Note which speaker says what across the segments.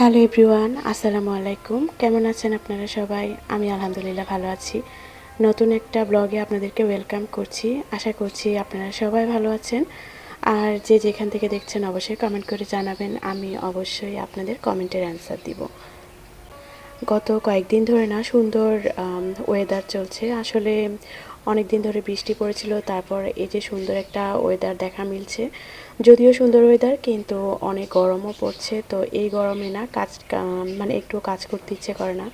Speaker 1: Hello everyone, আসসালামু আলাইকুম। কেমন আছেন আপনারা সবাই? আমি আলহামদুলিল্লাহ ভালো আছি। নতুন একটা ব্লগে আপনাদেরকে ওয়েলকাম করছি। আশা করছি আপনারা সবাই ভালো আছেন। আর যে যেখান থেকে দেখছেন অবশ্যই কমেন্ট করে জানাবেন। আমি অবশ্যই আপনাদের কমেন্টের অ্যান্সার দিব। গত কয়েকদিন ধরে না সুন্দর ওয়েদার চলছে। আসলে অনেক দিন ধরে বৃষ্টি পড়েছিল, তারপর এই যে সুন্দর একটা ওয়েদার দেখা মিলছে। যদিও সুন্দর ওয়েদার, কিন্তু অনেক গরমও পড়ছে। তো এই গরমে না মানে একটু কাজ করতে ইচ্ছে করে না।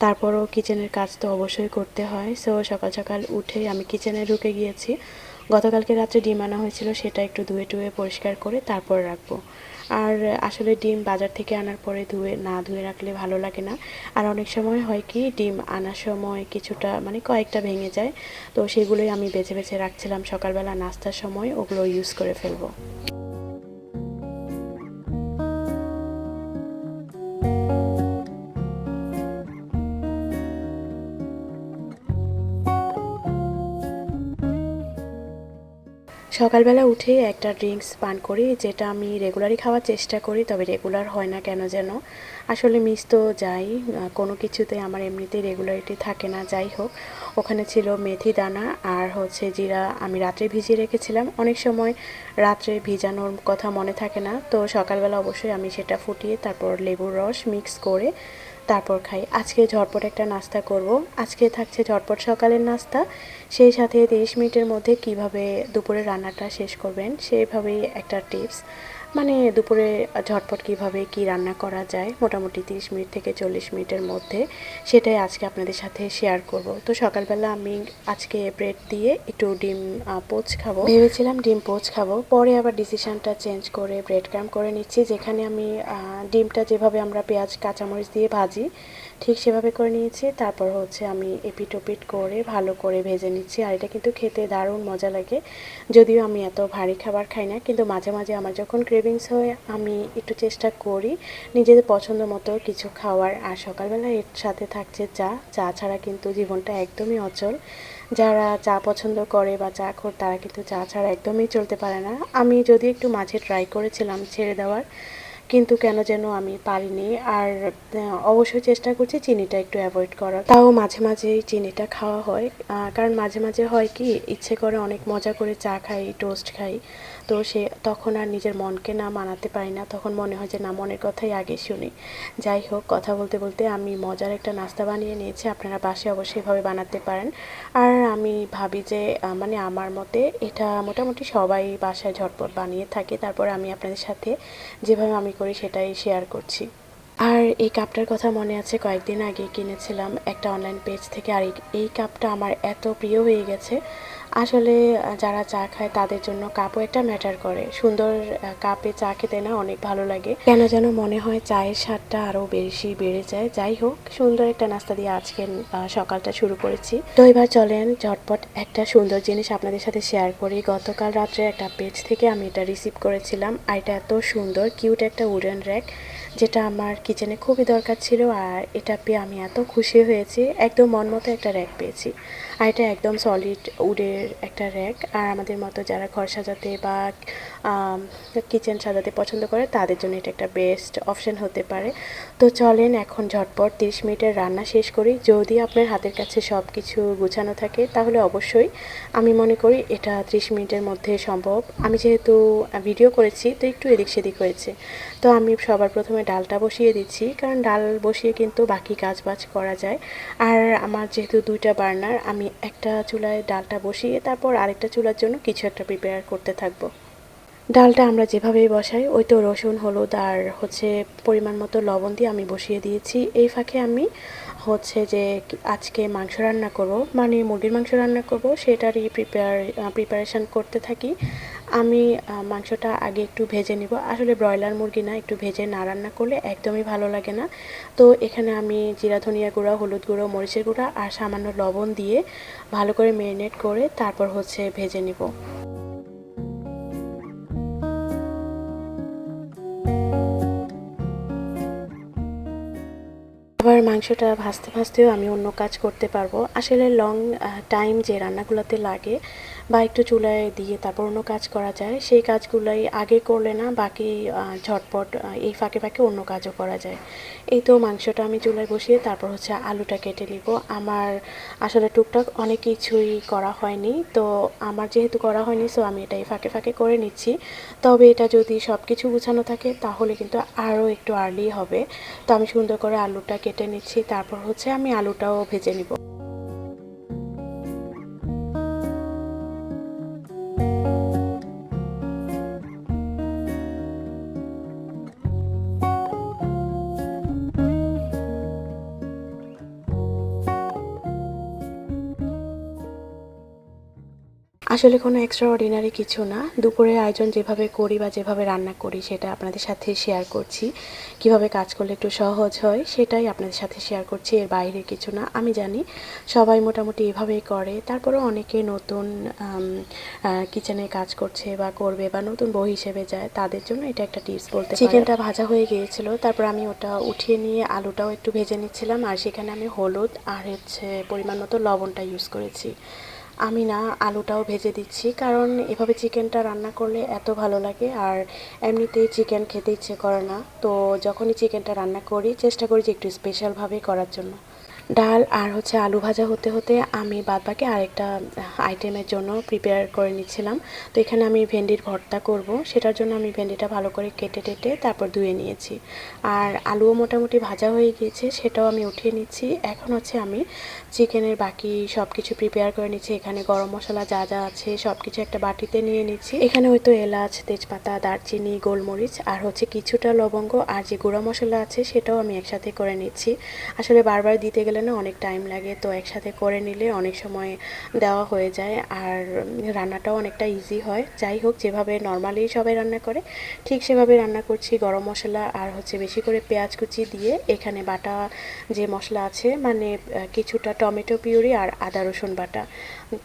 Speaker 1: তারপরও কিচেনের কাজ তো অবশ্যই করতে হয়। সো সকাল সকাল উঠেই আমি কিচেনে ঢুকে গিয়েছি। গতকালকে রাত্রে ডিম আনা হয়েছিল, সেটা একটু ধুয়ে টুয়ে পরিষ্কার করে তারপর রাখবো। আর আসলে ডিম বাজার থেকে আনার পরে ধুয়ে রাখলে ভালো লাগে না। আর অনেক সময় হয় কি, ডিম আনার সময় কিছুটা মানে কয়েকটা ভেঙে যায়। তো সেগুলোই আমি বেছে বেছে রাখছিলাম, সকালবেলা নাস্তার সময় ওগুলো ইউজ করে ফেলবো। সকালবেলা উঠে একটা ড্রিঙ্কস পান করি, যেটা আমি রেগুলারই খাওয়ার চেষ্টা করি, তবে রেগুলার হয় না কেন যেন। আসলে মিস তো যাই, কোনো কিছুতে আমার এমনিতেই রেগুলারিটি থাকে না। যাই হোক, ওখানে ছিল মেথি দানা আর হচ্ছে জিরা, আমি রাত্রে ভিজিয়ে রেখেছিলাম। অনেক সময় রাত্রে ভিজানোর কথা মনে থাকে না, তো সকালবেলা অবশ্যই আমি সেটা ফুটিয়ে তারপর লেবুর রস মিক্স করে তারপর খাই। আজকে ঝটপট একটা নাস্তা করব। আজকে থাকছে ঝটপট সকালের নাস্তা, সেই সাথে 30 মিনিটের মধ্যে কিভাবে দুপুরে রান্নাটা শেষ করবেন সেইভাবেই একটা টিপস। মানে দুপুরে ঝটপট কিভাবে কি রান্না করা যায় মোটামুটি 30 মিনিট থেকে 40 মিনিটের মধ্যে, সেটাই আজকে আপনাদের সাথে শেয়ার করব। তো সকালবেলা আমি আজকে ব্রেড দিয়ে একটু ডিম পোচ খাবো ভেবেছিলাম, ডিম পোচ খাবো। পরে আবার ডিসিশনটা চেঞ্জ করে ব্রেড ক্রাম করে নিচ্ছি, যেখানে আমি ডিমটা যেভাবে আমরা পেঁয়াজ কাঁচামরিচ দিয়ে ভাজি ঠিক সেভাবে করে নিয়েছি। তারপর হচ্ছে আমি এপিট ওপিট করে ভালো করে ভেজে নিচ্ছি। আর এটা কিন্তু খেতে দারুণ মজা লাগে। যদিও আমি এত ভারী খাবার খাই না, কিন্তু মাঝে মাঝে আমার যখন ক্রেভিংস হয় আমি একটু চেষ্টা করি নিজেদের পছন্দ মতো কিছু খাওয়ার। আর সকালবেলা এর সাথে থাকছে চা। চা ছাড়া কিন্তু জীবনটা একদমই অচল। যারা চা পছন্দ করে বা চা খোর, তারা কিন্তু চা ছাড়া একদমই চলতে পারে না। আমি যদি একটু মাঝে ট্রাই করেছিলাম ছেড়ে দেওয়ার, কিন্তু কেন যেন আমি পারিনি। আর অবশ্যই চেষ্টা করছি চিনিটা একটু অ্যাভয়েড করার। তাও মাঝে মাঝেই চিনিটা খাওয়া হয়, কারণ মাঝে মাঝে হয় কি, ইচ্ছে করে অনেক মজা করে চা খাই, টোস্ট খাই। তো তখন আর নিজের মনকে না মানাতে পারি না, তখন মনে হয় যে না, মনের কথাই আগে শুনি। যাই হোক, কথা বলতে বলতে আমি মজার একটা নাস্তা বানিয়ে নিয়েছি। আপনারা বাসায় অবশ্যই এভাবে বানাতে পারেন। আর আমি ভাবি যে মানে আমার মতে এটা মোটামুটি সবাই বাসায় ঝটপট বানিয়ে থাকে। তারপর আমি আপনাদের সাথে যেভাবে আমি করি সেটাই শেয়ার করছি। আর এই কাপটার কথা মনে আছে, কয়েকদিন আগে কিনেছিলাম একটা অনলাইন পেজ থেকে। আর এই কাপটা আমার এত প্রিয় হয়ে গেছে। আসলে যারা চা খায় তাদের জন্য কাপও একটা ম্যাটার করে। সুন্দর কাপে চা খেতে না অনেক ভালো লাগে, কেন যেন মনে হয় চায়ের স্বাদটা আরও বেশি বেড়ে যায়। যাই হোক, সুন্দর একটা নাস্তা দিয়ে আজকে সকালটা শুরু করেছি। তো এবার চলেন ঝটপট একটা সুন্দর জিনিস আপনাদের সাথে শেয়ার করি। গতকাল রাত্রে একটা পেজ থেকে আমি এটা রিসিভ করেছিলাম। আর এটা এত সুন্দর কিউট একটা উডেন র্যাক, যেটা আমার কিচেনে খুবই দরকার ছিল। আর এটা পেয়ে আমি এত খুশি হয়েছি, একদম মন মতো একটা র্যাক পেয়েছি। আর এটা একদম সলিড উডের একটা র্যাক। আর আমাদের মতো যারা ঘর সাজাতে বা কিচেন সাজাতে পছন্দ করে, তাদের জন্য এটা একটা বেস্ট অপশন হতে পারে। তো চলেন এখন ঝটপট 30 মিনিটের রান্না শেষ করি। যদি আপনার হাতের কাছে সব কিছু গুছানো থাকে, তাহলে অবশ্যই আমি মনে করি এটা 30 মিনিটের মধ্যে সম্ভব। আমি যেহেতু ভিডিও করেছি, তো একটু এদিক সেদিক হয়েছে। তো আমি সবার প্রথমে ডালটা বসিয়ে দিচ্ছি, কারণ ডাল বসিয়ে কিন্তু বাকি কাজ বাজ করা যায়। আর আমার যেহেতু দুইটা বার্নার, আমি একটা চুলায় ডালটা বসিয়ে তারপর আরেকটা চুলার জন্য কিছু একটা প্রিপেয়ার করতে থাকবো। ডালটা আমরা যেভাবেই বসাই, ওই তো রসুন হলুদ আর হচ্ছে পরিমাণ মতো লবণ দিয়ে আমি বসিয়ে দিয়েছি। এই ফাঁকে আমি হচ্ছে যে আজকে মাংস রান্না করব, মানে মুরগির মাংস রান্না করব, সেটারই প্রিপারেশান করতে থাকি। আমি মাংসটা আগে একটু ভেজে নিব। আসলে ব্রয়লার মুরগি না, একটু ভেজে না রান্না করলে একদমই ভালো লাগে না। তো এখানে আমি জিরা ধনিয়া গুঁড়া, হলুদ গুঁড়ো, মরিচের গুঁড়া আর সামান্য লবণ দিয়ে ভালো করে ম্যারিনেট করে তারপর হচ্ছে ভেজে নিব। আবার মাংসটা ভাজতে ভাজতেও আমি অন্য কাজ করতে পারবো। আসলে লং টাইম যে রান্নাগুলোতে লাগে বা একটু চুলায় দিয়ে তারপর অন্য কাজ করা যায়, সেই কাজগুলাই আগে করলে না বাকি ঝটপট এই ফাঁকে ফাঁকে অন্য কাজও করা যায়। এই তো মাংসটা আমি চুলায় বসিয়ে তারপর হচ্ছে আলুটা কেটে নিব। আমার আসলে টুকটাক অনেক কিছুই করা হয়নি, তো আমার যেহেতু করা হয়নি সো আমি এটাই ফাঁকে ফাঁকে করে নিচ্ছি। তবে এটা যদি সব কিছু গুছানো থাকে তাহলে কিন্তু আরও একটু আর্লি হবে। তো আমি সুন্দর করে আলুটা কেটে নিচ্ছি, তারপর হচ্ছে আমি আলুটাও ভেজে নিব। আসলে কোনো এক্সট্রা অর্ডিনারি কিছু না। দুপুরের আয়োজন যেভাবে করি বা যেভাবে রান্না করি সেটা আপনাদের সাথে শেয়ার করছি। কিভাবে কাজ করলে একটু সহজ হয় সেটাই আপনাদের সাথে শেয়ার করছি, এর বাইরে কিছু না। আমি জানি সবাই মোটামুটি এভাবেই করে, তারপরেও অনেকে নতুন কিচেনে কাজ করছে বা করবে বা নতুন বউ হিসেবে যায়, তাদের জন্য এটা একটা টিপস বলতে পারেন। চিকেনটা ভাজা হয়ে গিয়েছিল, তারপর আমি ওটা উঠিয়ে নিয়ে আলুটাও একটু ভেজে নিচ্ছিলাম, আর সেখানে আমি হলুদ আর হচ্ছে পরিমাণ মতো লবণটা ইউজ করেছি। আমি না আলুটাও ভেজে দিচ্ছি, কারণ এভাবে চিকেনটা রান্না করলে এত ভালো লাগে, আর এমনিতেই চিকেন খেতে ইচ্ছে করে না। তো যখনই চিকেনটা রান্না করি চেষ্টা করি যে একটু স্পেশালভাবে করার জন্য। ডাল আর হচ্ছে আলু ভাজা হতে হতে আমি বাদবাকি আরেকটা আইটেমের জন্য প্রিপেয়ার করে নিচ্ছিলাম। তো এখানে আমি ভেন্ডির ভর্তা করব, সেটার জন্য আমি ভেন্ডিটা ভালো করে কেটে টেটে তারপর ধুয়ে নিয়েছি। আর আলুও মোটামুটি ভাজা হয়ে গিয়েছে, সেটাও আমি উঠিয়ে নিচ্ছি। এখন হচ্ছে আমি চিকেনের বাকি সব কিছু প্রিপেয়ার করে নিচ্ছি। এখানে গরম মশলা যা যা আছে সব কিছু একটা বাটিতে নিয়ে নিচ্ছি। এখানে হয়তো এলাচ, তেজপাতা, দারচিনি, গোলমরিচ আর হচ্ছে কিছুটা লবঙ্গ আর যে গুঁড়া মশলা আছে সেটাও আমি একসাথে করে নিচ্ছি। আসলে বারবার দিতে গেলে না অনেক টাইম লাগে, তো একসাথে করে নিলে অনেক সময় দেওয়া হয়ে যায় আর রান্নাটাও অনেকটা ইজি হয়। যাই হোক, যেভাবে নর্মালি সবাই রান্না করে ঠিক সেভাবে রান্না করছি। গরম মশলা আর হচ্ছে বেশি করে পেঁয়াজ কুচি দিয়ে এখানে বাটা যে মশলা আছে, মানে কিছুটা টমেটো পিউরি আর আদা রসুন বাটা,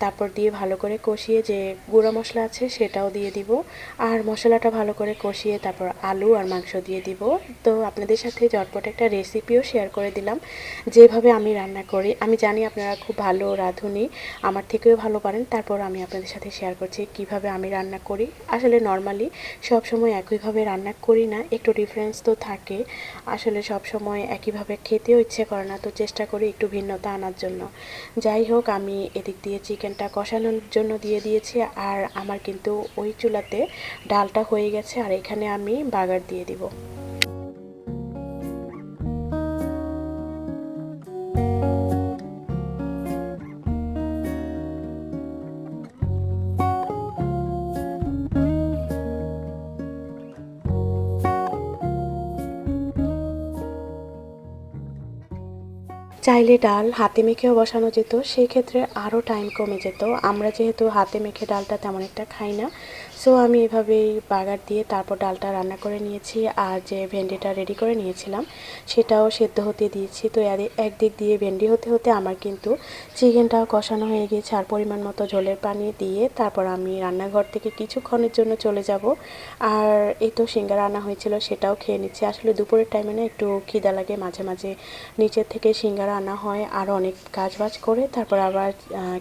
Speaker 1: তারপর দিয়ে ভালো করে কষিয়ে যে গুঁড়া মশলা আছে সেটাও দিয়ে দিব। আর মশলাটা ভালো করে কষিয়ে তারপর আলু আর মাংস দিয়ে দিব। তো আপনাদের সাথে ঝটপট একটা রেসিপিও শেয়ার করে দিলাম যেভাবে আমি রান্না করি। আমি জানি আপনারা খুব ভালো রাঁধুনি, আমার থেকেও ভালো পারেন, তারপর আমি আপনাদের সাথে শেয়ার করছি কিভাবে আমি রান্না করি। আসলে নর্মালি সবসময় একইভাবে রান্না করি না, একটু ডিফারেন্স তো থাকে। আসলে সবসময় একইভাবে খেতেও ইচ্ছে করে না, তো চেষ্টা করি একটু ভিন্নতা আনার জন্য। যাই হোক, আমি এদিক দিয়ে চিকেনটা কষানোর জন্য দিয়ে দিয়েছি, আর আমার কিন্তু ওই চুলাতে ডালটা হয়ে গেছে, আর এখানে আমি বাগার দিয়ে দিব। চাইলে ডাল হাতে মেখেও বসানো যেত, সেই ক্ষেত্রে আরও টাইম কমে যেত। আমরা যেহেতু হাতে মেখে ডালটা তেমন একটা খাই না, সো আমি এভাবেই বাগার দিয়ে তারপর ডালটা রান্না করে নিয়েছি। আর যে ভেন্ডিটা রেডি করে নিয়েছিলাম সেটাও সেদ্ধ হতে দিয়েছি। তো একদিক দিয়ে ভেন্ডি হতে হতে আমার কিন্তু চিকেনটাও কষানো হয়ে গিয়েছে, আর পরিমাণ মতো ঝোলের পানি দিয়ে তারপর আমি রান্নাঘর থেকে কিছুক্ষণের জন্য চলে যাব। আর এই তো সিঙ্গারা আনা হয়েছিল, সেটাও খেয়ে নিচ্ছি। আসলে দুপুরের টাইমে না একটু খিদা লাগে, মাঝে মাঝে নিচের থেকে সিঙ্গারা আনা হয়। আর অনেক কাজবাজ করে তারপর আবার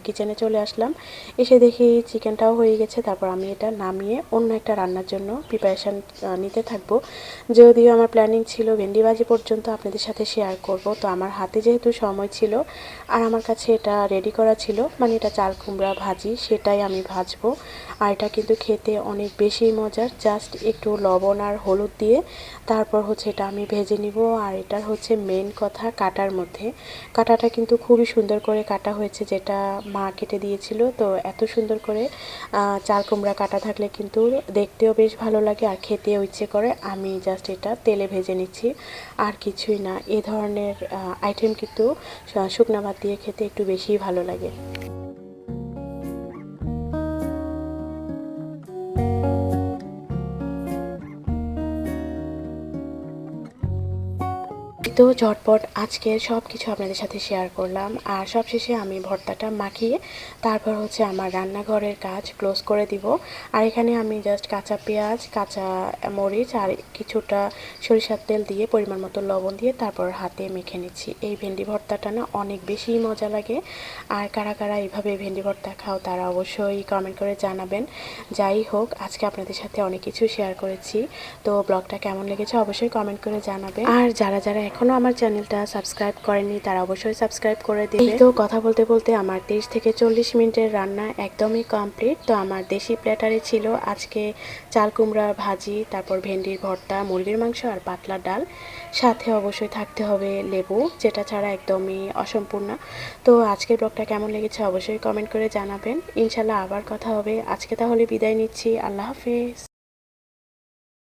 Speaker 1: কিচেনে চলে আসলাম, এসে দেখি চিকেনটাও হয়ে গেছে। তারপর আমি এটা নামিয়ে অন্য একটা রান্নার জন্য প্রিপারেশান নিতে থাকবো। যদিও আমার প্ল্যানিং ছিল ভেন্ডি ভাজি পর্যন্ত আপনাদের সাথে শেয়ার করব, তো আমার হাতে যেহেতু সময় ছিল আর আমার কাছে এটা রেডি করা ছিল, মানে এটা চাল কুমড়া ভাজি, সেটাই আমি ভাজবো। আর এটা কিন্তু খেতে অনেক বেশি মজার, জাস্ট একটু লবণ আর হলুদ দিয়ে তারপর হচ্ছে এটা আমি ভেজে নিব। আর এটার হচ্ছে মেন কথা কাটার মধ্যে, কাটাটা কিন্তু খুবই সুন্দর করে কাটা হয়েছে, যেটা মা কেটে দিয়েছিল। তো এত সুন্দর করে চাল কুমড়া কাটা থাকলে কিন্তু দেখতেও বেশ ভালো লাগে আর খেতেও ইচ্ছে করে। আমি জাস্ট এটা তেলে ভেজে নিচ্ছি, আর কিছুই না। এ ধরনের আইটেম কিন্তু শুকনা ভাত দিয়ে খেতে একটু বেশিই ভালো লাগে। তো ঝটপট আজকের সব কিছু আপনাদের সাথে শেয়ার করলাম। আর সবশেষে আমি ভর্তাটা মাখিয়ে তারপর হচ্ছে আমার রান্নাঘরের কাজ ক্লোজ করে দিব। আর এখানে আমি জাস্ট কাঁচা পেঁয়াজ, কাঁচা মরিচ আর কিছুটা সরিষার তেল দিয়ে পরিমাণ মতো লবণ দিয়ে তারপর হাতে মেখে নিচ্ছি। এই ভেন্ডি ভর্তাটা না অনেক বেশি মজা লাগে। আর কারা কারা এইভাবে ভেন্ডি ভর্তা খাও তারা অবশ্যই কমেন্ট করে জানাবেন। যাই হোক, আজকে আপনাদের সাথে অনেক কিছু শেয়ার করেছি। তো ব্লগটা কেমন লেগেছে অবশ্যই কমেন্ট করে জানাবেন। আর যারা যারা এখনও আমার চ্যানেলটা সাবস্ক্রাইব করেননি তারা অবশ্যই সাবস্ক্রাইব করে দিবেন। তো কথা বলতে বলতে আমার 30 থেকে 40 মিনিটের রান্না একদমই কমপ্লিট। তো আমার দেশি প্ল্যাটারে ছিল আজকে চাল কুমড়ার ভাজি, তারপর ভেন্ডির ভর্তা, মুরগির মাংস আর পাতলা ডাল। সাথে অবশ্যই থাকতে হবে লেবু, যেটা ছাড়া একদমই অসম্পূর্ণ। তো আজকের ব্লগটা কেমন লেগেছে অবশ্যই কমেন্ট করে জানাবেন। ইনশাল্লাহ আবার কথা হবে। আজকে তাহলে বিদায় নিচ্ছি। আল্লাহ হাফেজ।